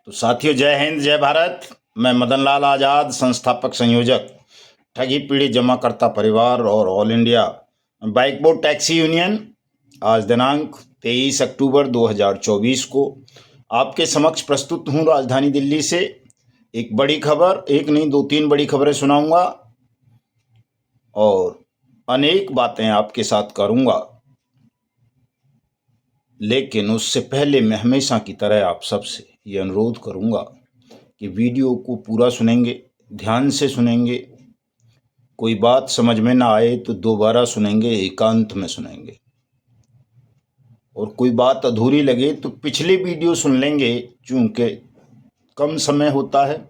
तो साथियों, जय हिंद जय भारत। मैं मदन लाल आज़ाद, संस्थापक संयोजक ठगी पीड़ित जमाकर्ता परिवार और all India bike board taxi union, आज दिनांक 23 अक्टूबर 2024 को आपके समक्ष प्रस्तुत हूँ राजधानी दिल्ली से। एक बड़ी खबर, एक नहीं दो तीन बड़ी खबरें सुनाऊंगा और अनेक बातें आपके साथ करूंगा। लेकिन उससे पहले मैं हमेशा की तरह आप सबसे ये अनुरोध करूंगा कि वीडियो को पूरा सुनेंगे, ध्यान से सुनेंगे। कोई बात समझ में ना आए तो दोबारा सुनेंगे, एकांत में सुनेंगे। और कोई बात अधूरी लगे तो पिछले वीडियो सुन लेंगे, चूँकि कम समय होता है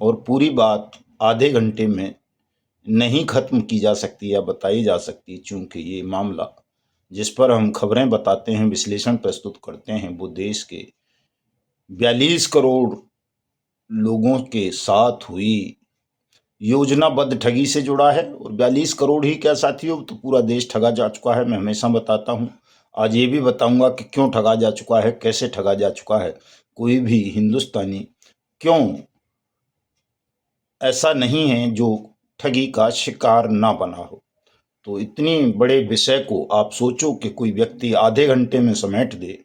और पूरी बात आधे घंटे में नहीं ख़त्म की जा सकती या बताई जा सकती, चूँकि ये मामला जिस पर हम खबरें बताते हैं, विश्लेषण प्रस्तुत करते हैं, वो देश के 42 करोड़ लोगों के साथ हुई योजनाबद्ध ठगी से जुड़ा है। और 42 करोड़ ही क्या साथियों, तो पूरा देश ठगा जा चुका है। मैं हमेशा बताता हूँ, आज ये भी बताऊंगा कि क्यों ठगा जा चुका है, कैसे ठगा जा चुका है। कोई भी हिंदुस्तानी क्यों ऐसा नहीं है जो ठगी का शिकार ना बना हो। तो इतनी बड़े विषय को आप सोचो कि कोई व्यक्ति आधे घंटे में समेट दे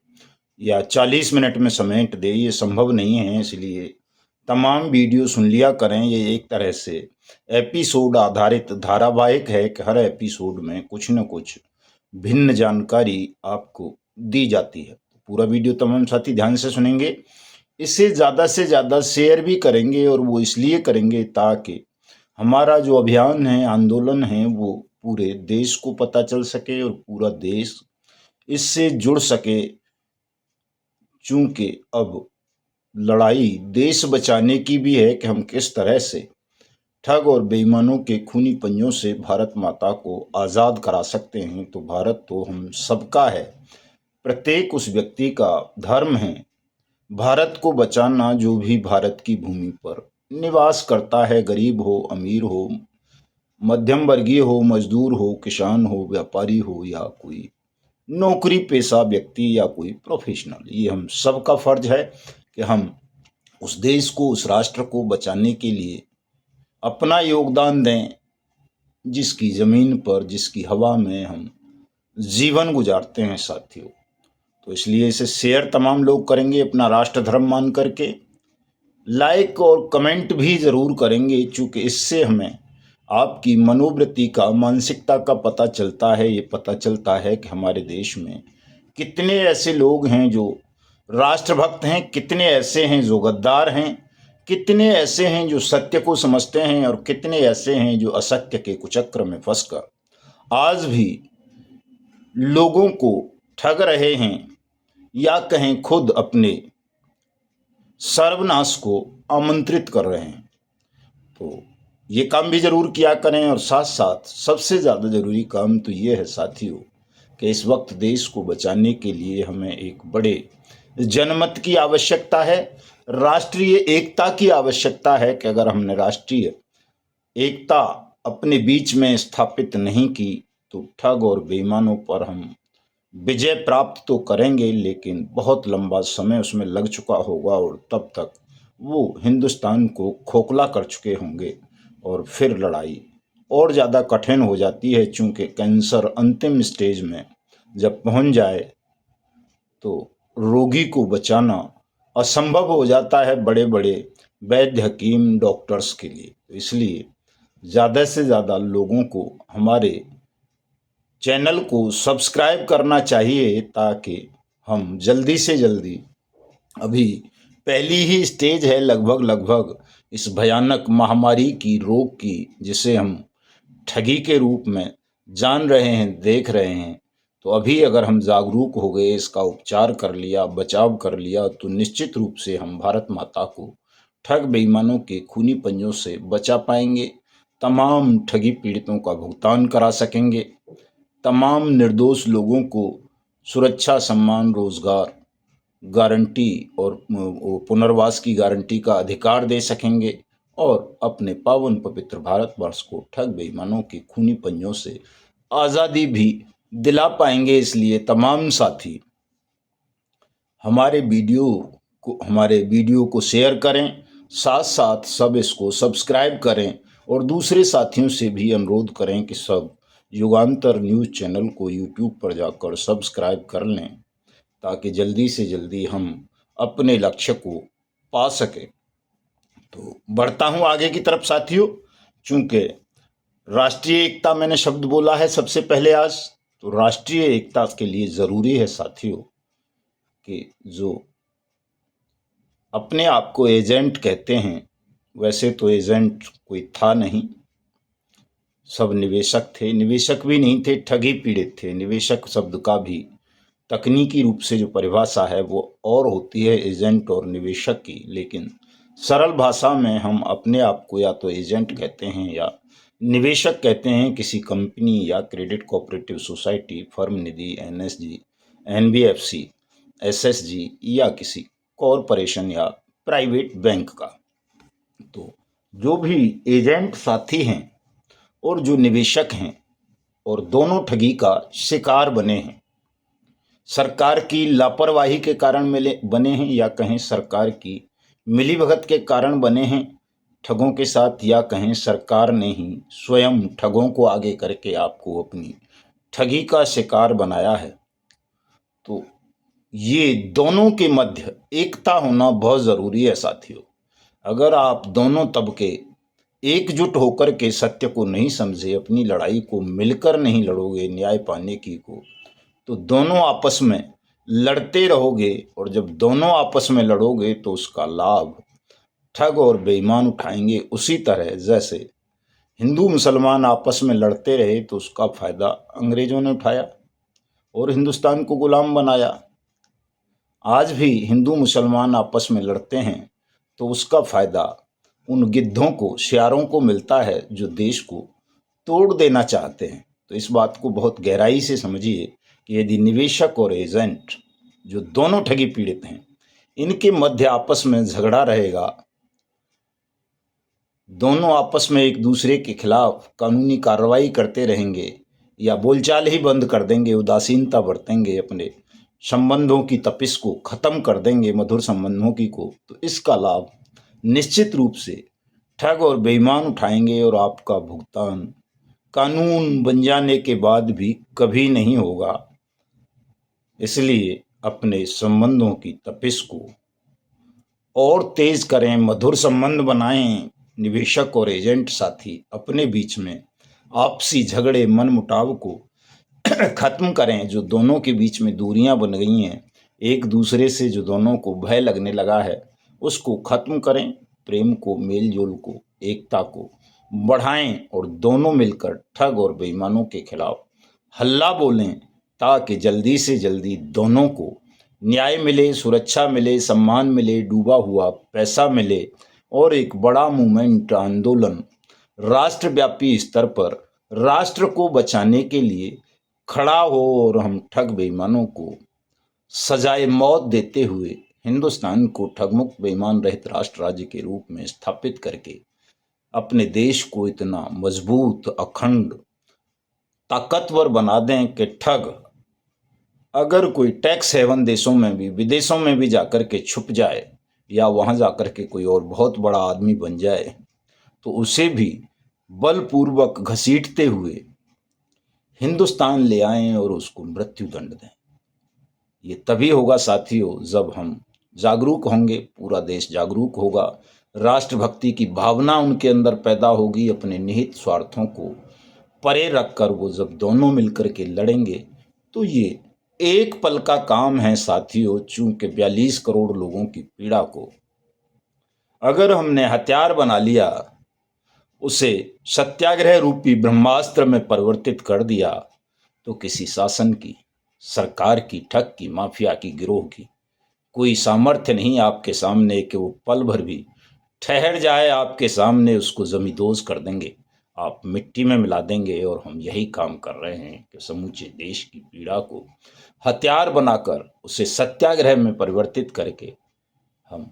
या 40 मिनट में समेट दे, ये संभव नहीं है। इसलिए तमाम वीडियो सुन लिया करें। ये एक तरह से एपिसोड आधारित धारावाहिक है कि हर एपिसोड में कुछ न कुछ भिन्न जानकारी आपको दी जाती है। पूरा वीडियो तमाम साथी ध्यान से सुनेंगे, इसे ज़्यादा से ज़्यादा शेयर भी करेंगे। और वो इसलिए करेंगे ताकि हमारा जो अभियान है, आंदोलन है, वो पूरे देश को पता चल सके और पूरा देश इससे जुड़ सके। चूँकि अब लड़ाई देश बचाने की भी है कि हम किस तरह से ठग और बेईमानों के खूनी पंजों से भारत माता को आज़ाद करा सकते हैं। तो भारत तो हम सबका है, प्रत्येक उस व्यक्ति का धर्म है भारत को बचाना जो भी भारत की भूमि पर निवास करता है। गरीब हो, अमीर हो, मध्यम वर्गीय हो, मजदूर हो, किसान हो, व्यापारी हो या कोई नौकरी पेशा व्यक्ति या कोई प्रोफेशनल, ये हम सबका फर्ज है कि हम उस देश को, उस राष्ट्र को बचाने के लिए अपना योगदान दें, जिसकी ज़मीन पर, जिसकी हवा में हम जीवन गुजारते हैं साथियों। तो इसलिए इसे शेयर तमाम लोग करेंगे अपना राष्ट्र धर्म मान करके। लाइक और कमेंट भी ज़रूर करेंगे, चूँकि इससे हमें आपकी मनोवृत्ति का, मानसिकता का पता चलता है। ये पता चलता है कि हमारे देश में कितने ऐसे लोग हैं जो राष्ट्रभक्त हैं, कितने ऐसे हैं जो गद्दार हैं, कितने ऐसे हैं जो सत्य को समझते हैं और कितने ऐसे हैं जो असत्य के कुचक्र में फंसकर आज भी लोगों को ठग रहे हैं या कहें खुद अपने सर्वनाश को आमंत्रित कर रहे हैं। तो ये काम भी ज़रूर किया करें। और साथ साथ सबसे ज़्यादा ज़रूरी काम तो ये है साथियों कि इस वक्त देश को बचाने के लिए हमें एक बड़े जनमत की आवश्यकता है, राष्ट्रीय एकता की आवश्यकता है। कि अगर हमने राष्ट्रीय एकता अपने बीच में स्थापित नहीं की तो ठग और बेईमानों पर हम विजय प्राप्त तो करेंगे, लेकिन बहुत लंबा समय उसमें लग चुका होगा और तब तक वो हिंदुस्तान को खोखला कर चुके होंगे और फिर लड़ाई और ज़्यादा कठिन हो जाती है। चूँकि कैंसर अंतिम स्टेज में जब पहुंच जाए तो रोगी को बचाना असंभव हो जाता है बड़े बड़े वैद्य, हकीम, डॉक्टर्स के लिए। तो इसलिए ज़्यादा से ज़्यादा लोगों को हमारे चैनल को सब्सक्राइब करना चाहिए, ताकि हम जल्दी से जल्दी, अभी पहली ही स्टेज है लगभग इस भयानक महामारी की, रोग की, जिसे हम ठगी के रूप में जान रहे हैं, देख रहे हैं। तो अभी अगर हम जागरूक हो गए, इसका उपचार कर लिया, बचाव कर लिया, तो निश्चित रूप से हम भारत माता को ठग बेईमानों के खूनी पंजों से बचा पाएंगे, तमाम ठगी पीड़ितों का भुगतान करा सकेंगे, तमाम निर्दोष लोगों को सुरक्षा, सम्मान, रोजगार गारंटी और पुनर्वास की गारंटी का अधिकार दे सकेंगे और अपने पावन पवित्र भारतवर्ष को ठग बेईमानों के खूनी पंजों से आज़ादी भी दिला पाएंगे। इसलिए तमाम साथी हमारे वीडियो हमारे वीडियो को शेयर करें, साथ साथ सब इसको सब्सक्राइब करें और दूसरे साथियों से भी अनुरोध करें कि सब युगांतर न्यूज़ चैनल को यूट्यूब पर जाकर सब्सक्राइब कर लें, ताकि जल्दी से जल्दी हम अपने लक्ष्य को पा सकें। तो बढ़ता हूँ आगे की तरफ साथियों। चूँकि राष्ट्रीय एकता मैंने शब्द बोला है सबसे पहले आज, तो राष्ट्रीय एकता के लिए ज़रूरी है साथियों कि जो अपने आप को एजेंट कहते हैं, वैसे तो एजेंट कोई था नहीं, सब निवेशक थे। निवेशक भी नहीं थे, ठगी पीड़ित थे। निवेशक शब्द का भी तकनीकी रूप से जो परिभाषा है वो और होती है एजेंट और निवेशक की, लेकिन सरल भाषा में हम अपने आप को या तो एजेंट कहते हैं या निवेशक कहते हैं किसी कंपनी या क्रेडिट कोऑपरेटिव सोसाइटी, फर्म निधि, एनएसजी, एनबीएफसी, एसएसजी या किसी कॉरपोरेशन या प्राइवेट बैंक का। तो जो भी एजेंट साथी हैं और जो निवेशक हैं और दोनों ठगी का शिकार बने हैं, सरकार की लापरवाही के कारण मिले बने हैं या कहें सरकार की मिलीभगत के कारण बने हैं ठगों के साथ, या कहें सरकार ने ही स्वयं ठगों को आगे करके आपको अपनी ठगी का शिकार बनाया है। तो ये दोनों के मध्य एकता होना बहुत ज़रूरी है साथियों। अगर आप दोनों तबके एकजुट होकर के सत्य को नहीं समझे, अपनी लड़ाई को मिलकर नहीं लड़ोगे न्याय पाने की को, तो दोनों आपस में लड़ते रहोगे, और जब दोनों आपस में लड़ोगे तो उसका लाभ ठग और बेईमान उठाएंगे। उसी तरह जैसे हिंदू मुसलमान आपस में लड़ते रहे तो उसका फ़ायदा अंग्रेज़ों ने उठाया और हिंदुस्तान को गुलाम बनाया। आज भी हिंदू मुसलमान आपस में लड़ते हैं तो उसका फ़ायदा उन गिद्धों को, सियारों को मिलता है जो देश को तोड़ देना चाहते हैं। तो इस बात को बहुत गहराई से समझिए कि यदि निवेशक और एजेंट जो दोनों ठगी पीड़ित हैं, इनके मध्य आपस में झगड़ा रहेगा, दोनों आपस में एक दूसरे के खिलाफ कानूनी कार्रवाई करते रहेंगे या बोलचाल ही बंद कर देंगे, उदासीनता बरतेंगे, अपने संबंधों की तपिश को ख़त्म कर देंगे, मधुर संबंधों की को, तो इसका लाभ निश्चित रूप से ठग और बेईमान उठाएंगे और आपका भुगतान कानून बन जाने के बाद भी कभी नहीं होगा। इसलिए अपने संबंधों की तपिश को और तेज करें, मधुर संबंध बनाएं। निवेशक और एजेंट साथी अपने बीच में आपसी झगड़े, मनमुटाव को खत्म करें। जो दोनों के बीच में दूरियां बन गई हैं, एक दूसरे से जो दोनों को भय लगने लगा है, उसको खत्म करें। प्रेम को, मेल जोल को, एकता को बढ़ाएं और दोनों मिलकर ठग और बेईमानों के खिलाफ हल्ला बोलें, ताकि जल्दी से जल्दी दोनों को न्याय मिले, सुरक्षा मिले, सम्मान मिले, डूबा हुआ पैसा मिले और एक बड़ा मूवमेंट, आंदोलन राष्ट्रव्यापी स्तर पर राष्ट्र को बचाने के लिए खड़ा हो और हम ठग बेईमानों को सजाए मौत देते हुए हिंदुस्तान को ठगमुक्त बेईमान रहित राष्ट्र राज्य के रूप में स्थापित करके अपने देश को इतना मजबूत, अखंड, ताकतवर बना दें कि ठग अगर कोई टैक्स हेवन देशों में भी, विदेशों में भी जाकर के छुप जाए या वहाँ जाकर के कोई और बहुत बड़ा आदमी बन जाए, तो उसे भी बलपूर्वक घसीटते हुए हिंदुस्तान ले आएं और उसको मृत्यु दंड दें। ये तभी होगा साथियों जब हम जागरूक होंगे, पूरा देश जागरूक होगा, राष्ट्रभक्ति की भावना उनके अंदर पैदा होगी। अपने निहित स्वार्थों को परे रखकर वो जब दोनों मिलकर के लड़ेंगे तो ये एक पल का काम है साथियों। चूंकि 42 करोड़ लोगों की पीड़ा को अगर हमने हथियार बना लिया, उसे सत्याग्रह रूपी ब्रह्मास्त्र में परिवर्तित कर दिया, तो किसी शासन की, सरकार की, ठग की, माफिया की, गिरोह की कोई सामर्थ्य नहीं आपके सामने कि वो पल भर भी ठहर जाए आपके सामने। उसको जमींदोज कर देंगे, आप मिट्टी में मिला देंगे। और हम यही काम कर रहे हैं कि समूचे देश की पीड़ा को हथियार बनाकर उसे सत्याग्रह में परिवर्तित करके हम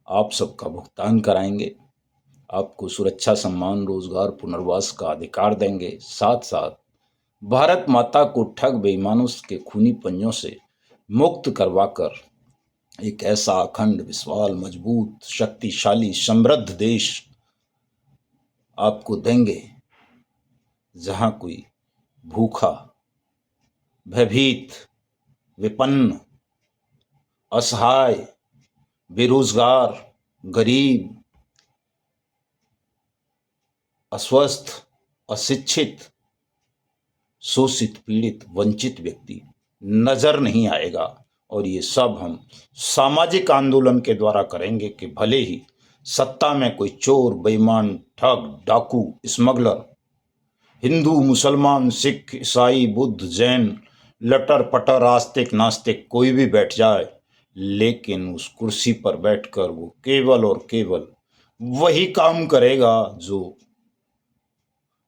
आप सबका भुगतान कराएंगे, आपको सुरक्षा, सम्मान, रोजगार, पुनर्वास का अधिकार देंगे। साथ साथ भारत माता को ठग बेईमानों के खूनी पंजों से मुक्त करवाकर एक ऐसा अखंड, विशाल, मजबूत, शक्तिशाली, समृद्ध देश आपको देंगे जहां कोई भूखा, भयभीत, विपन्न, असहाय, बेरोजगार, गरीब, अस्वस्थ, अशिक्षित, शोषित, पीड़ित, वंचित व्यक्ति नजर नहीं आएगा। और ये सब हम सामाजिक आंदोलन के द्वारा करेंगे कि भले ही सत्ता में कोई चोर, बेईमान, ठग, डाकू, स्मगलर, हिंदू, मुसलमान, सिख, ईसाई, बुद्ध, जैन, लटर पटर, आस्तिक, नास्तिक कोई भी बैठ जाए, लेकिन उस कुर्सी पर बैठकर वो केवल और केवल वही काम करेगा जो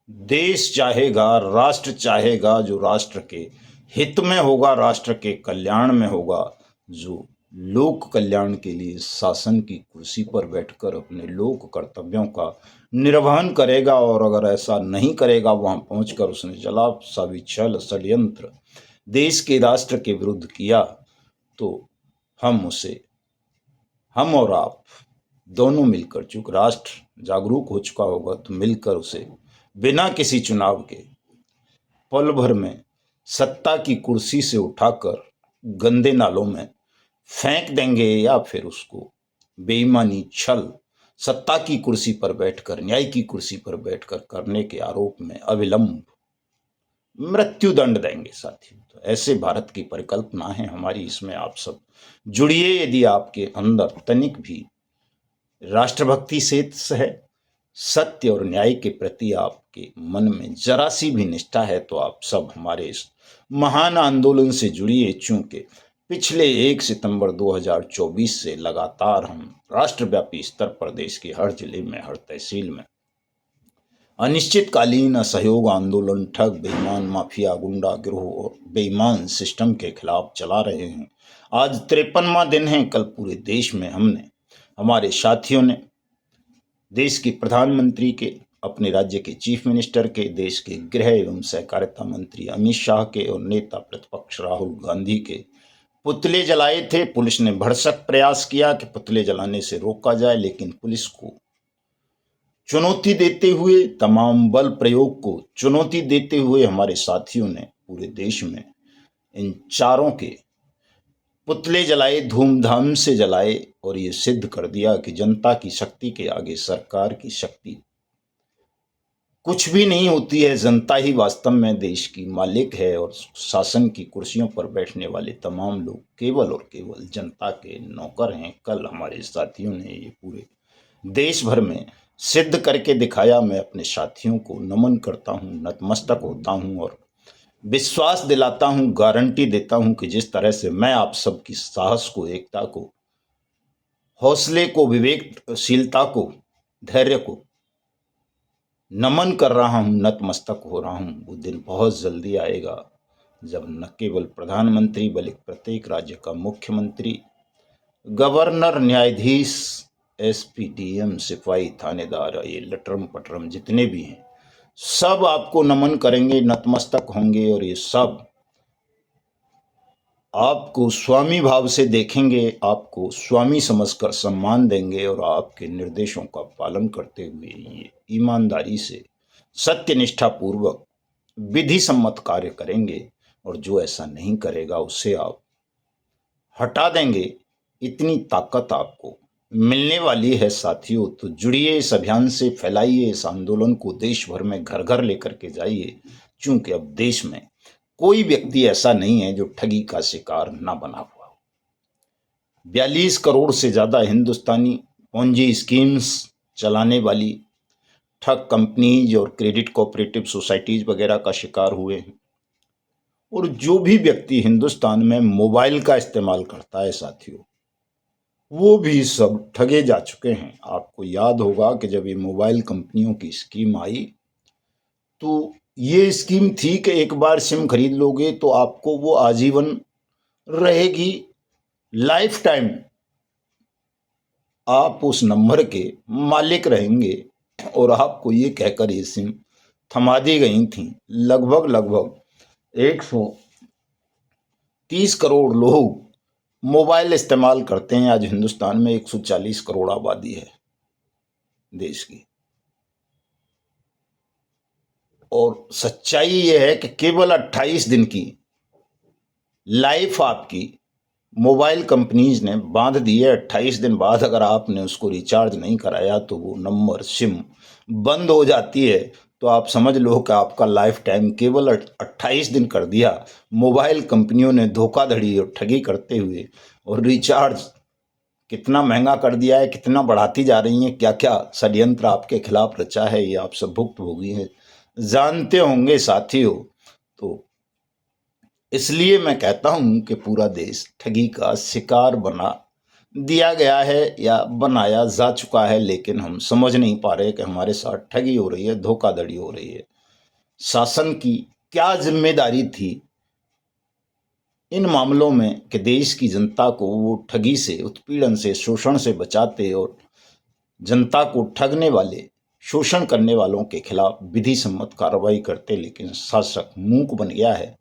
देश चाहेगा, राष्ट्र चाहेगा, जो राष्ट्र के हित में होगा, राष्ट्र के कल्याण में होगा, जो लोक कल्याण के लिए शासन की कुर्सी पर बैठकर अपने लोक कर्तव्यों का निर्वहन करेगा। और अगर ऐसा नहीं करेगा, वहां पहुंचकर उसने जला सभी छल षड्यंत्र देश के राष्ट्र के विरुद्ध किया, तो हम और आप दोनों मिलकर, चूंकि राष्ट्र जागरूक हो चुका होगा, तो मिलकर उसे बिना किसी चुनाव के पल भर में सत्ता की कुर्सी से उठाकर गंदे नालों में फेंक देंगे, या फिर उसको बेईमानी, छल, सत्ता की कुर्सी पर बैठकर, न्याय की कुर्सी पर बैठकर करने के आरोप में अविलंब मृत्युदंड देंगे साथियों। तो ऐसे भारत की परिकल्पना है हमारी, इसमें आप सब जुड़िए। यदि आपके अंदर तनिक भी राष्ट्रभक्ति से है, सत्य और न्याय के प्रति आपके मन में जरा सी भी निष्ठा है, तो आप सब हमारे इस महान आंदोलन से जुड़िए। चूंकि पिछले 1 सितंबर 2024 से लगातार हम राष्ट्रव्यापी स्तर पर देश के हर जिले में, हर तहसील में अनिश्चितकालीन असहयोग आंदोलन ठग, बेईमान, माफिया, गुंडा गिरोह और बेईमान सिस्टम के खिलाफ चला रहे हैं। आज 53वां दिन है। कल पूरे देश में हमारे साथियों ने देश के प्रधानमंत्री के, अपने राज्य के चीफ मिनिस्टर के, देश के गृह एवं सहकारिता मंत्री अमित शाह के और नेता प्रतिपक्ष राहुल गांधी के पुतले जलाए थे। पुलिस ने भरसक प्रयास किया कि पुतले जलाने से रोका जाए, लेकिन पुलिस को चुनौती देते हुए, तमाम बल प्रयोग को चुनौती देते हुए हमारे साथियों ने पूरे देश में इन चारों के पुतले जलाए, धूमधाम से जलाए, और ये सिद्ध कर दिया कि जनता की शक्ति के आगे सरकार की शक्ति कुछ भी नहीं होती है। जनता ही वास्तव में देश की मालिक है, और शासन की कुर्सियों पर बैठने वाले तमाम लोग केवल और केवल जनता के नौकर हैं। कल हमारे साथियों ने ये पूरे देश भर में सिद्ध करके दिखाया। मैं अपने साथियों को नमन करता हूँ, नतमस्तक होता हूँ और विश्वास दिलाता हूँ, गारंटी देता हूँ कि जिस तरह से मैं आप सबकी साहस को, एकता को, हौसले को, विवेकशीलता को, धैर्य को नमन कर रहा हूँ, नतमस्तक हो रहा हूँ, वो दिन बहुत जल्दी आएगा जब न केवल प्रधानमंत्री बल्कि प्रत्येक राज्य का मुख्यमंत्री, गवर्नर, न्यायाधीश, एसपी, डीएम, सिपाही, थानेदार, ये लटरम पटरम जितने भी हैं, सब आपको नमन करेंगे, नतमस्तक होंगे, और ये सब आपको स्वामी भाव से देखेंगे, आपको स्वामी समझकर सम्मान देंगे, और आपके निर्देशों का पालन करते हुए ये ईमानदारी से, सत्यनिष्ठा पूर्वक, विधि सम्मत कार्य करेंगे। और जो ऐसा नहीं करेगा उसे आप हटा देंगे। इतनी ताकत आपको मिलने वाली है साथियों। तो जुड़िए इस अभियान से, फैलाइए इस आंदोलन को, देश भर में घर घर लेकर के जाइए। क्योंकि अब देश में कोई व्यक्ति ऐसा नहीं है जो ठगी का शिकार ना बना हुआ हो। 42 करोड़ से ज्यादा हिंदुस्तानी पोंजी स्कीम्स चलाने वाली ठग कंपनीज और क्रेडिट कोऑपरेटिव सोसाइटीज वगैरह का शिकार हुए हैं। और जो भी व्यक्ति हिंदुस्तान में मोबाइल का इस्तेमाल करता है साथियों, वो भी सब ठगे जा चुके हैं। आपको याद होगा कि जब ये मोबाइल कंपनियों की स्कीम आई, तो ये स्कीम थी कि एक बार सिम खरीद लोगे तो आपको वो आजीवन रहेगी, लाइफ टाइम आप उस नंबर के मालिक रहेंगे। और आपको ये कहकर ये सिम थमा दी गई थी। लगभग 130 करोड़ लोग मोबाइल इस्तेमाल करते हैं। आज हिंदुस्तान में 140 करोड़ आबादी है देश की, और सच्चाई यह है कि केवल 28 दिन की लाइफ आपकी मोबाइल कंपनीज ने बांध दी है। 28 दिन बाद अगर आपने उसको रिचार्ज नहीं कराया तो वो नंबर सिम बंद हो जाती है। तो आप समझ लो कि आपका लाइफ टाइम केवल 28 दिन कर दिया मोबाइल कंपनियों ने धोखाधड़ी और ठगी करते हुए। और रिचार्ज कितना महंगा कर दिया है, कितना बढ़ाती जा रही हैं, क्या क्या षड्यंत्र आपके खिलाफ रचा है, ये आप सब भुक्तभोगी हैं, जानते होंगे साथियों। तो इसलिए मैं कहता हूं कि पूरा देश ठगी का शिकार बना दिया गया है या बनाया जा चुका है, लेकिन हम समझ नहीं पा रहे कि हमारे साथ ठगी हो रही है, धोखाधड़ी हो रही है। शासन की क्या जिम्मेदारी थी इन मामलों में कि देश की जनता को वो ठगी से, उत्पीड़न से, शोषण से बचाते और जनता को ठगने वाले, शोषण करने वालों के खिलाफ विधि सम्मत कार्रवाई करते। लेकिन शासक मूक बन गया है,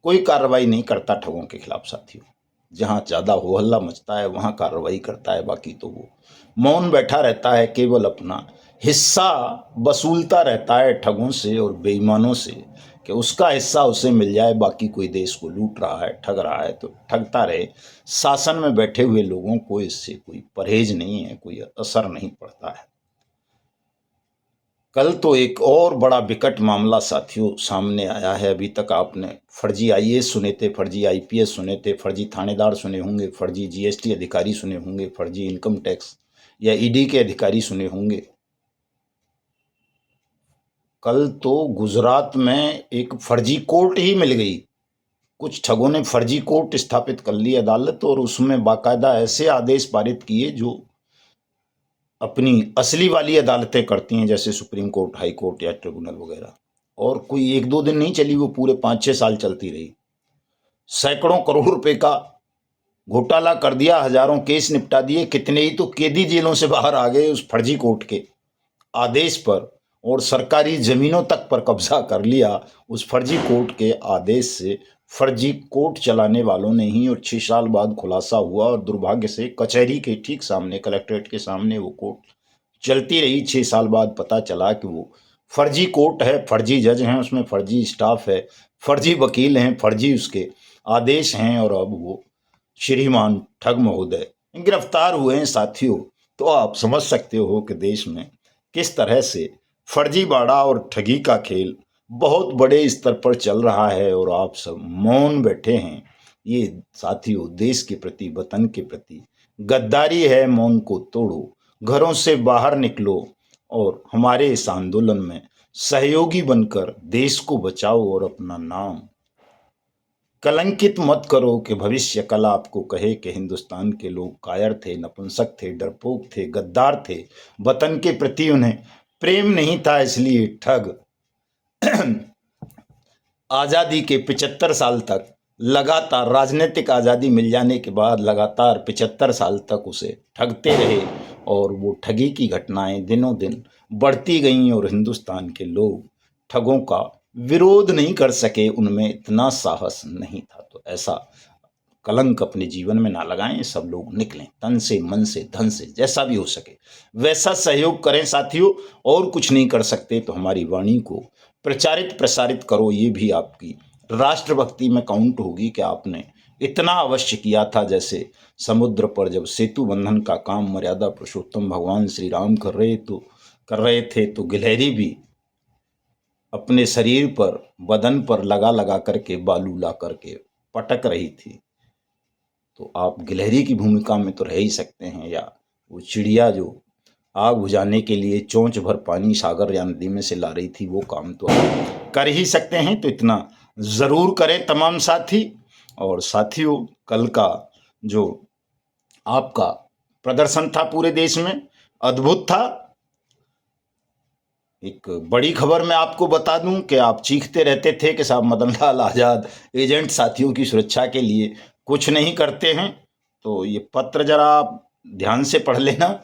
कोई कार्रवाई नहीं करता ठगों के खिलाफ साथियों। जहां ज्यादा हो हल्ला मचता है वहां कार्रवाई करता है, बाकी तो वो मौन बैठा रहता है, केवल अपना हिस्सा वसूलता रहता है ठगों से और बेईमानों से कि उसका हिस्सा उसे मिल जाए। बाकी कोई देश को लूट रहा है, ठग रहा है तो ठगता रहे। शासन में बैठे हुए लोगों को इससे कोई परहेज नहीं है, कोई असर नहीं पड़ता है। कल तो एक और बड़ा विकट मामला साथियों सामने आया है। अभी तक आपने फर्जी आईएएस सुने थे, फर्जी आईपीएस सुने थे, फर्जी थानेदार सुने होंगे, फर्जी जीएसटी अधिकारी सुने होंगे, फर्जी इनकम टैक्स या ईडी के अधिकारी सुने होंगे। कल तो गुजरात में एक फर्जी कोर्ट ही मिल गई। कुछ ठगों ने फर्जी कोर्ट स्थापित कर ली अदालत, और उसमें बाकायदा ऐसे आदेश पारित किए जो अपनी असली वाली अदालतें करती हैं, जैसे सुप्रीम कोर्ट, हाई कोर्ट या ट्रिब्यूनल वगैरह। और कोई एक दो दिन नहीं चली, वो पूरे 5-6 साल चलती रही। सैकड़ों करोड़ रुपए का घोटाला कर दिया, हजारों केस निपटा दिए, कितने ही तो कैदी जेलों से बाहर आ गए उस फर्जी कोर्ट के आदेश पर, और सरकारी जमीनों तक पर कब्जा कर लिया उस फर्जी कोर्ट के आदेश से। फर्जी कोर्ट चलाने वालों ने ही, और 6 साल बाद खुलासा हुआ, और दुर्भाग्य से कचहरी के ठीक सामने, कलेक्ट्रेट के सामने वो कोर्ट चलती रही। 6 साल बाद पता चला कि वो फर्जी कोर्ट है, फर्जी जज हैं उसमें, फर्जी स्टाफ है, फर्जी वकील हैं, फर्जी उसके आदेश हैं, और अब वो श्रीमान ठग महोदय गिरफ्तार हुए हैं साथियों। तो आप समझ सकते हो कि देश में किस तरह से फर्जीवाड़ा और ठगी का खेल बहुत बड़े स्तर पर चल रहा है, और आप सब मौन बैठे हैं। ये साथियों देश के प्रति, वतन के प्रति गद्दारी है। मौन को तोड़ो, घरों से बाहर निकलो, और हमारे इस आंदोलन में सहयोगी बनकर देश को बचाओ, और अपना नाम कलंकित मत करो कि भविष्य कल आपको कहे कि हिंदुस्तान के लोग कायर थे, नपुंसक थे, डरपोक थे, गद्दार थे, वतन के प्रति उन्हें प्रेम नहीं था, इसलिए ठग। आजादी के 75 साल तक लगातार, राजनीतिक आजादी मिल जाने के बाद लगातार 75 साल तक उसे ठगते रहे, और वो ठगी की घटनाएं दिनों दिन बढ़ती गईं, और हिंदुस्तान के लोग ठगों का विरोध नहीं कर सके, उनमें इतना साहस नहीं था। तो ऐसा कलंक अपने जीवन में ना लगाएं। सब लोग निकलें, तन से, मन से, धन से, जैसा भी हो सके वैसा सहयोग करें साथियों। और कुछ नहीं कर सकते तो हमारी वाणी को प्रचारित प्रसारित करो, ये भी आपकी राष्ट्रभक्ति में काउंट होगी कि आपने इतना अवश्य किया था। जैसे समुद्र पर जब सेतु बंधन का काम मर्यादा पुरुषोत्तम भगवान श्री राम कर रहे थे, तो गिलहरी भी अपने शरीर पर, बदन पर लगा लगा करके, बालू ला करके पटक रही थी। तो आप गिलहरी की भूमिका में तो रह ही सकते हैं, या वो चिड़िया जो आग बुझाने के लिए चोंच भर पानी सागर या नदी में से ला रही थी, वो काम तो आप कर ही सकते हैं। तो इतना ज़रूर करें तमाम साथी। और साथियों, कल का जो आपका प्रदर्शन था पूरे देश में, अद्भुत था। एक बड़ी खबर मैं आपको बता दूं कि आप चीखते रहते थे कि साहब मदन लाल आज़ाद एजेंट साथियों की सुरक्षा के लिए कुछ नहीं करते हैं। तो ये पत्र जरा आप ध्यान से पढ़ लेना,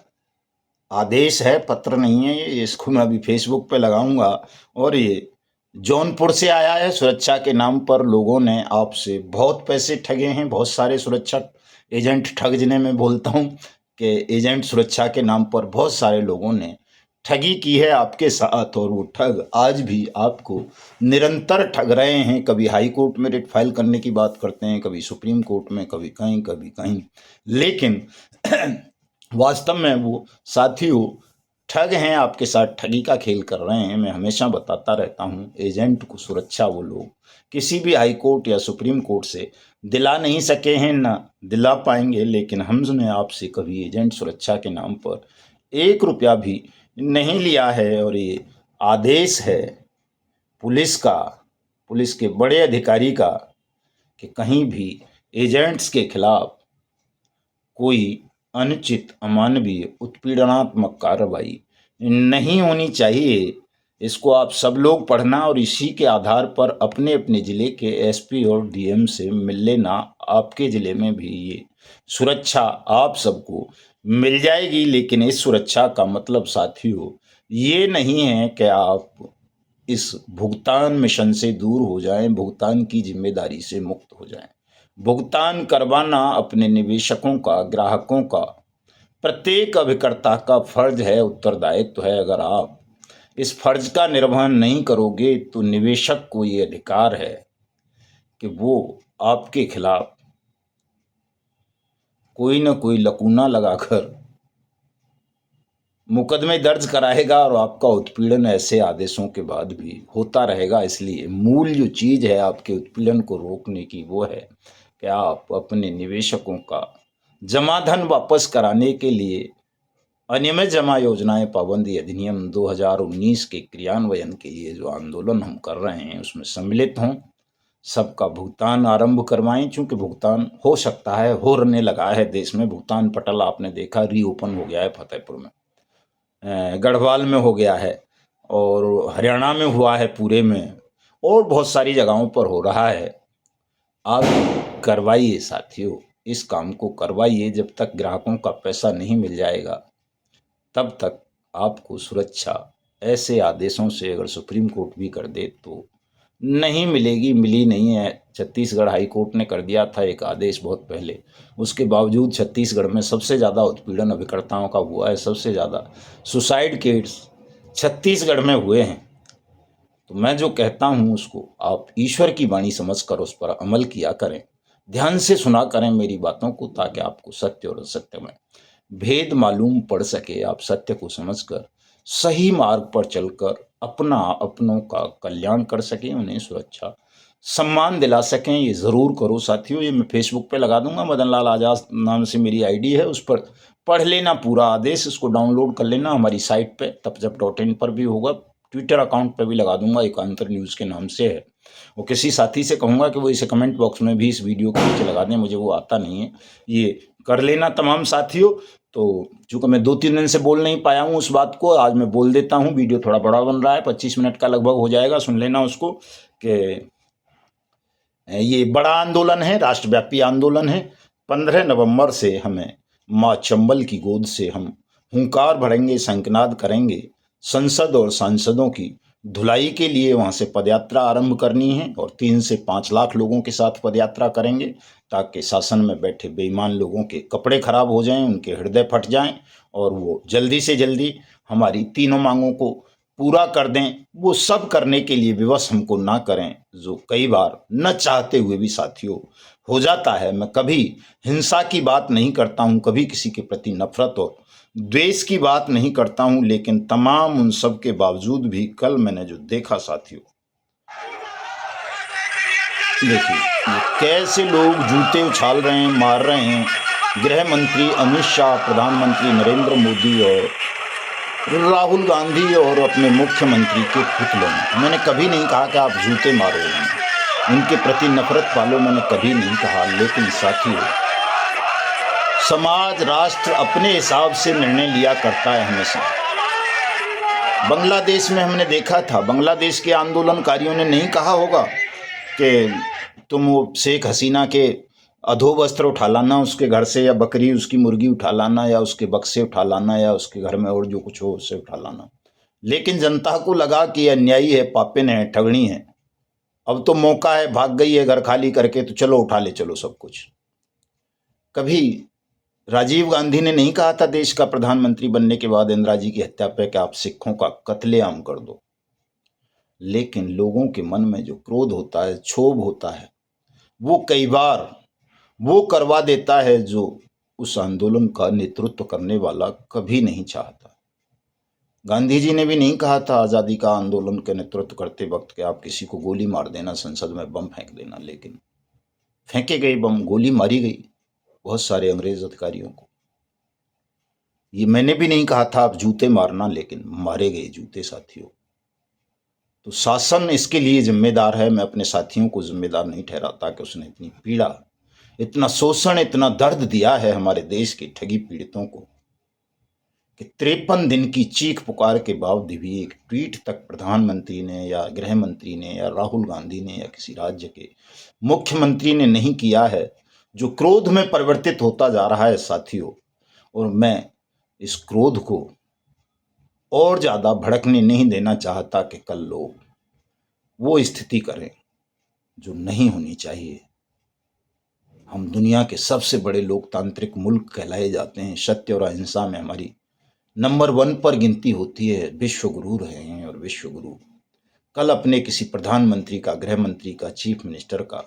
आदेश है, पत्र नहीं है ये। इसको मैं अभी फेसबुक पे लगाऊंगा। और ये जौनपुर से आया है। सुरक्षा के नाम पर लोगों ने आपसे बहुत पैसे ठगे हैं, बहुत सारे सुरक्षा एजेंट ठग जिन्हें मैं बोलता हूँ कि एजेंट सुरक्षा के नाम पर बहुत सारे लोगों ने ठगी की है आपके साथ, और वो ठग आज भी आपको निरंतर ठग रहे हैं। कभी हाई कोर्ट में रिट फाइल करने की बात करते हैं, कभी सुप्रीम कोर्ट में, कभी कहीं, लेकिन वास्तव में वो साथियों ठग हैं, आपके साथ ठगी का खेल कर रहे हैं। मैं हमेशा बताता रहता हूँ, एजेंट को सुरक्षा वो लोग किसी भी हाई कोर्ट या सुप्रीम कोर्ट से दिला नहीं सके हैं, ना दिला पाएंगे। लेकिन हमने आपसे कभी एजेंट सुरक्षा के नाम पर 1 रुपया भी नहीं लिया है, और ये आदेश है पुलिस का, पुलिस के बड़े अधिकारी का, कि कहीं भी एजेंट्स के खिलाफ कोई अनुचित, अमानवीय, उत्पीड़नात्मक कार्रवाई नहीं होनी चाहिए। इसको आप सब लोग पढ़ना और इसी के आधार पर अपने अपने ज़िले के एसपी और डीएम से मिल लेना। आपके ज़िले में भी ये सुरक्षा आप सबको मिल जाएगी। लेकिन इस सुरक्षा का मतलब साथियों ये नहीं है कि आप इस भुगतान मिशन से दूर हो जाएं, भुगतान की जिम्मेदारी से मुक्त हो जाएं। भुगतान करवाना अपने निवेशकों का, ग्राहकों का, प्रत्येक अभिकर्ता का फर्ज है, उत्तरदायित्व है। अगर आप इस फर्ज का निर्वहन नहीं करोगे तो निवेशक को ये अधिकार है कि वो आपके खिलाफ कोई न कोई लकूना लगाकर मुकदमे दर्ज कराएगा, और आपका उत्पीड़न ऐसे आदेशों के बाद भी होता रहेगा। इसलिए मूल जो चीज़ है आपके उत्पीड़न को रोकने की वो है कि आप अपने निवेशकों का जमा धन वापस कराने के लिए अनियमित जमा योजनाएं पाबंदी अधिनियम 2019 के क्रियान्वयन के लिए जो आंदोलन हम कर रहे हैं उसमें सम्मिलित हों, सबका भुगतान आरंभ करवाएं। चूंकि भुगतान हो सकता है, होने लगा है देश में। भुगतान पटल आपने देखा रीओपन हो गया है, फतेहपुर में, गढ़वाल में हो गया है, और हरियाणा में हुआ है पूरे में, और बहुत सारी जगहों पर हो रहा है। आप करवाइए साथियों, इस काम को करवाइए। जब तक ग्राहकों का पैसा नहीं मिल जाएगा तब तक आपको सुरक्षा ऐसे आदेशों से अगर सुप्रीम कोर्ट भी कर दे तो नहीं मिलेगी, मिली नहीं है। छत्तीसगढ़ हाई कोर्ट ने कर दिया था एक आदेश बहुत पहले, उसके बावजूद छत्तीसगढ़ में सबसे ज़्यादा उत्पीड़न अभिकर्ताओं का हुआ है, सबसे ज़्यादा सुसाइड केस छत्तीसगढ़ में हुए हैं। तो मैं जो कहता हूँ उसको आप ईश्वर की वाणी समझकर उस पर अमल किया करें, ध्यान से सुना करें मेरी बातों को, ताकि आपको सत्य और असत्य में भेद मालूम पड़ सके। आप सत्य को समझकर सही मार्ग पर चलकर अपना, अपनों का कल्याण कर सकें, उन्हें सुरक्षा, सम्मान दिला सकें। ये ज़रूर करो साथियों। ये मैं फेसबुक पे लगा दूंगा, मदन लाल आजाद नाम से मेरी आईडी है, उस पर पढ़ लेना पूरा आदेश, इसको डाउनलोड कर लेना। हमारी साइट पे तपजप.in पर भी होगा, ट्विटर अकाउंट पे भी लगा दूंगा, एकांतर न्यूज़ के नाम से है। और किसी साथी से कहूँगा कि वो इसे कमेंट बॉक्स में भी इस वीडियो के नीचे लगा दें, मुझे वो आता नहीं है। ये कर लेना तमाम साथियों। तो चूँकि मैं 2-3 दिन से बोल नहीं पाया हूँ उस बात को, आज मैं बोल देता हूँ। वीडियो थोड़ा बड़ा बन रहा है, 25 मिनट का लगभग हो जाएगा, सुन लेना उसको। कि ये बड़ा आंदोलन है, राष्ट्रव्यापी आंदोलन है। 15 नवंबर से हमें माँ चंबल की गोद से हम हुंकार भरेंगे, शंखनाद करेंगे। संसद और सांसदों की धुलाई के लिए वहाँ से पदयात्रा आरंभ करनी है, और 3 से 5 लाख लोगों के साथ पदयात्रा करेंगे, ताकि शासन में बैठे बेईमान लोगों के कपड़े खराब हो जाएं, उनके हृदय फट जाएं, और वो जल्दी से जल्दी हमारी तीनों मांगों को पूरा कर दें। वो सब करने के लिए विवश हमको ना करें, जो कई बार न चाहते हुए भी साथियों हो जाता है। मैं कभी हिंसा की बात नहीं करता हूँ, कभी किसी के प्रति नफरत और द्वेष की बात नहीं करता हूँ, लेकिन तमाम उन सब के बावजूद भी कल मैंने जो देखा साथियों, देखिए ये कैसे लोग जूते उछाल रहे हैं, मार रहे हैं। गृह मंत्री अमित शाह, प्रधानमंत्री नरेंद्र मोदी और राहुल गांधी और अपने मुख्यमंत्री के पुतलों में। मैंने कभी नहीं कहा कि आप जूते मारो, उनके प्रति नफरत पालो, मैंने कभी नहीं कहा। लेकिन साथियों, समाज, राष्ट्र अपने हिसाब से निर्णय लिया करता है हमेशा। बांग्लादेश में हमने देखा था, बांग्लादेश के आंदोलनकारियों ने नहीं कहा होगा कि तुम वो शेख हसीना के अधो वस्त्र उठा लाना उसके घर से, या बकरी, उसकी मुर्गी उठा लाना, या उसके बक्से उठा लाना, या उसके घर में और जो कुछ हो उससे उठा लाना। लेकिन जनता को लगा कि अन्यायी है, पापिन है, ठगनी है, अब तो मौका है, भाग गई है घर खाली करके, तो चलो उठा ले चलो सब कुछ। कभी राजीव गांधी ने नहीं कहा था देश का प्रधानमंत्री बनने के बाद इंदिरा जी की हत्या पे कि आप सिखों का कत्लेआम कर दो। लेकिन लोगों के मन में जो क्रोध होता है, क्षोभ होता है, वो कई बार वो करवा देता है जो उस आंदोलन का नेतृत्व करने वाला कभी नहीं चाहता। गांधी जी ने भी नहीं कहा था आज़ादी का आंदोलन के नेतृत्व करते वक्त कि आप किसी को गोली मार देना, संसद में बम फेंक देना, लेकिन फेंके गए बम, गोली मारी गई बहुत सारे अंग्रेज अधिकारियों को। ये मैंने भी नहीं कहा था आप जूते मारना, लेकिन मारे गए जूते साथियों। तो शासन इसके लिए जिम्मेदार है। मैं अपने साथियों को जिम्मेदार नहीं ठहराता कि उसने इतनी पीड़ा, इतना शोषण, इतना दर्द दिया है हमारे देश के ठगी पीड़ितों को कि 53 दिन की चीख पुकार के बावजूद भी एक ट्वीट तक प्रधानमंत्री ने या गृह मंत्री ने या राहुल गांधी ने या किसी राज्य के मुख्यमंत्री ने नहीं किया है, जो क्रोध में परिवर्तित होता जा रहा है साथियों। और मैं इस क्रोध को और ज़्यादा भड़कने नहीं देना चाहता कि कल लोग वो स्थिति करें जो नहीं होनी चाहिए। हम दुनिया के सबसे बड़े लोकतांत्रिक मुल्क कहलाए जाते हैं। सत्य और अहिंसा में हमारी नंबर 1 पर गिनती होती है। विश्व गुरु रहे हैं और विश्व गुरु कल अपने किसी प्रधानमंत्री का, गृह मंत्री का, चीफ मिनिस्टर का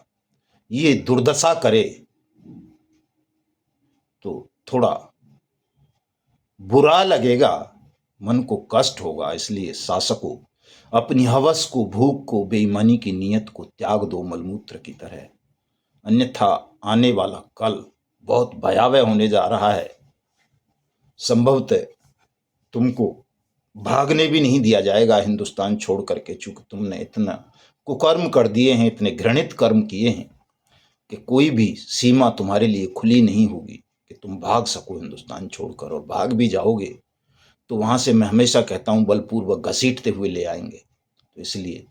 ये दुर्दशा करे तो थोड़ा बुरा लगेगा, मन को कष्ट होगा। इसलिए शासकों अपनी हवस को, भूख को, बेईमानी की नीयत को त्याग दो मलमूत्र की तरह, अन्यथा आने वाला कल बहुत भयावह होने जा रहा है। संभवतः तुमको भागने भी नहीं दिया जाएगा हिंदुस्तान छोड़ करके, चूंकि तुमने इतना कुकर्म कर दिए हैं, इतने घृणित कर्म किए हैं कि कोई भी सीमा तुम्हारे लिए खुली नहीं होगी कि तुम भाग सको हिंदुस्तान छोड़कर। और भाग भी जाओगे तो वहां से मैं हमेशा कहता हूं बलपूर्वक घसीटते हुए ले आएंगे। तो इसलिए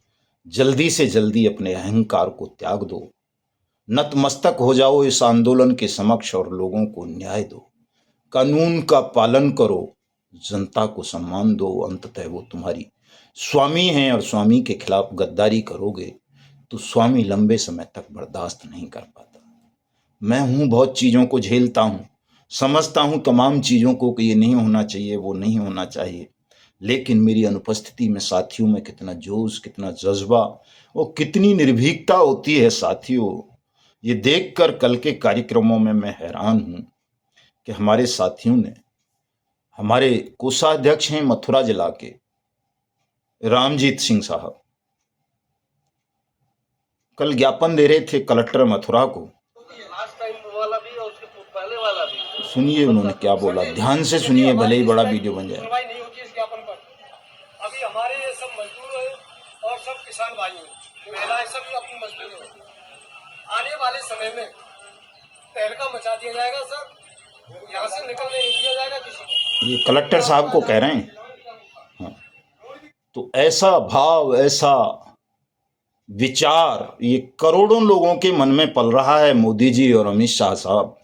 जल्दी से जल्दी अपने अहंकार को त्याग दो, नतमस्तक हो जाओ इस आंदोलन के समक्ष और लोगों को न्याय दो, कानून का पालन करो, जनता को सम्मान दो। अंततः वो तुम्हारी स्वामी हैं और स्वामी के खिलाफ गद्दारी करोगे तो स्वामी लंबे समय तक बर्दाश्त नहीं कर पाता। मैं हूं, बहुत चीज़ों को झेलता हूं, समझता हूं तमाम चीज़ों को कि ये नहीं होना चाहिए, वो नहीं होना चाहिए, लेकिन मेरी अनुपस्थिति में साथियों में कितना जोश, कितना जज्बा और कितनी निर्भीकता होती है साथियों। ये देखकर कल के कार्यक्रमों में मैं हैरान हूं कि हमारे साथियों ने, हमारे कोषाध्यक्ष हैं मथुरा जिला के रामजीत सिंह साहब, कल ज्ञापन दे रहे थे कलेक्टर मथुरा को। सुनिए उन्होंने क्या बोला, ध्यान से सुनिए, भले ही बड़ा वीडियो बन जाए। अभी हमारे ये सब मजदूर हैं और सब किसान भाई हैं, महिलाएं सब अपनी मजदूरी है। आने वाले समय में तहलका मचा दिया जाएगा सर, यहाँ से निकलने नहीं दिया जाएगा किसी को। ये कलेक्टर साहब को कह रहे हैं। हाँ। तो ऐसा भाव, ऐसा विचार ये करोड़ों लोगों के मन में पल रहा है मोदी जी और अमित शाह साहब,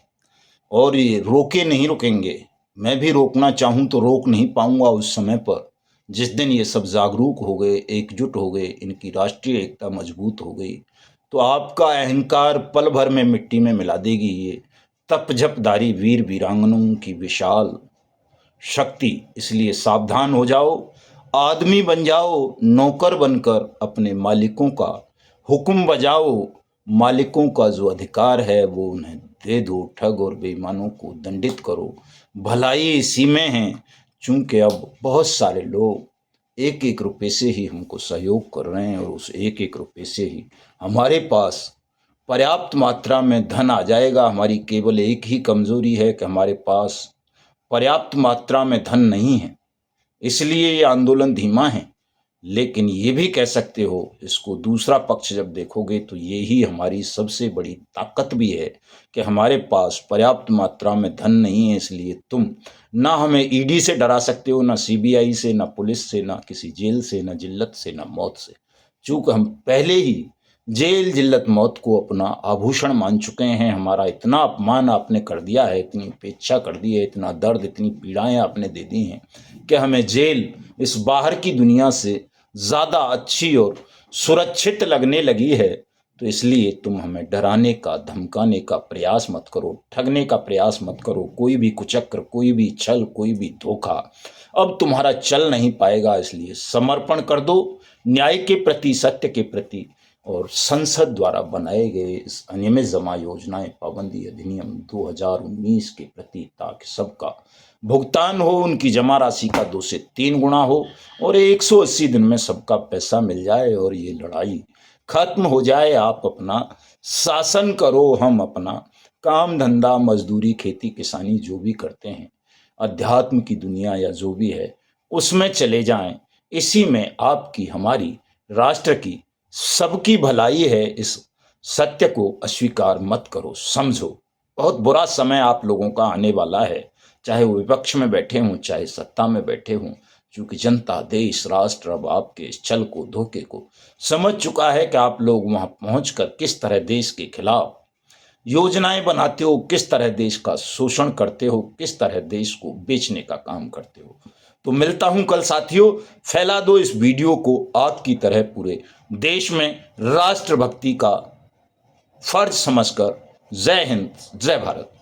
और ये रोके नहीं रुकेंगे। मैं भी रोकना चाहूं तो रोक नहीं पाऊंगा उस समय पर जिस दिन ये सब जागरूक हो गए, एकजुट हो गए, इनकी राष्ट्रीय एकता मजबूत हो गई तो आपका अहंकार पल भर में मिट्टी में मिला देगी ये तपझपधारी वीर वीरांगनाओं की विशाल शक्ति। इसलिए सावधान हो जाओ, आदमी बन जाओ, नौकर बनकर अपने मालिकों का हुक्म बजाओ, मालिकों का जो अधिकार है वो उन्हें दे दो, ठग और बेईमानों को दंडित करो। भलाई इसी में है, चूंकि अब बहुत सारे लोग एक एक रुपये से ही हमको सहयोग कर रहे हैं और उस एक एक रुपये से ही हमारे पास पर्याप्त मात्रा में धन आ जाएगा। हमारी केवल एक ही कमजोरी है कि हमारे पास पर्याप्त मात्रा में धन नहीं है, इसलिए ये आंदोलन धीमा है। लेकिन ये भी कह सकते हो, इसको दूसरा पक्ष जब देखोगे तो ये ही हमारी सबसे बड़ी ताकत भी है कि हमारे पास पर्याप्त मात्रा में धन नहीं है। इसलिए तुम ना हमें ईडी से डरा सकते हो, ना सीबीआई से, ना पुलिस से, ना किसी जेल से, ना जिल्लत से, ना मौत से, चूँकि हम पहले ही जेल, जिल्लत, मौत को अपना आभूषण मान चुके हैं। हमारा इतना अपमान आपने कर दिया है, इतनी उपेक्षा कर दी है, इतना दर्द, इतनी पीड़ाएं आपने दे दी हैं कि हमें जेल इस बाहर की दुनिया से ज़्यादा अच्छी और सुरक्षित लगने लगी है। तो इसलिए तुम हमें डराने का, धमकाने का प्रयास मत करो, ठगने का प्रयास मत करो। कोई भी कुचक्र, कोई भी छल, कोई भी धोखा अब तुम्हारा चल नहीं पाएगा। इसलिए समर्पण कर दो न्याय के प्रति, सत्य के प्रति, और संसद द्वारा बनाए गए इस अनियमित जमा योजनाएं पाबंदी अधिनियम 2019 के प्रति, ताकि सबका भुगतान हो, उनकी जमा राशि का 2 से 3 गुना हो और 180 दिन में सबका पैसा मिल जाए और ये लड़ाई खत्म हो जाए। आप अपना शासन करो, हम अपना काम धंधा, मजदूरी, खेती किसानी जो भी करते हैं, अध्यात्म की दुनिया या जो भी है उसमें चले जाएं। इसी में आपकी, हमारी, राष्ट्र की, सबकी भलाई है। इस सत्य को अस्वीकार मत करो, समझो। बहुत बुरा समय आप लोगों का आने वाला है, चाहे वो विपक्ष में बैठे हों, चाहे सत्ता में बैठे हों, क्योंकि जनता, देश, राष्ट्र अब आपके इस छल को, धोखे को समझ चुका है कि आप लोग वहां पहुंचकर किस तरह देश के खिलाफ योजनाएं बनाते हो, किस तरह देश का शोषण करते हो, किस तरह देश को बेचने का काम करते हो। तो मिलता हूं कल साथियों। फैला दो इस वीडियो को आग की तरह पूरे देश में, राष्ट्रभक्ति का फर्ज समझकर। जय हिंद, जय भारत।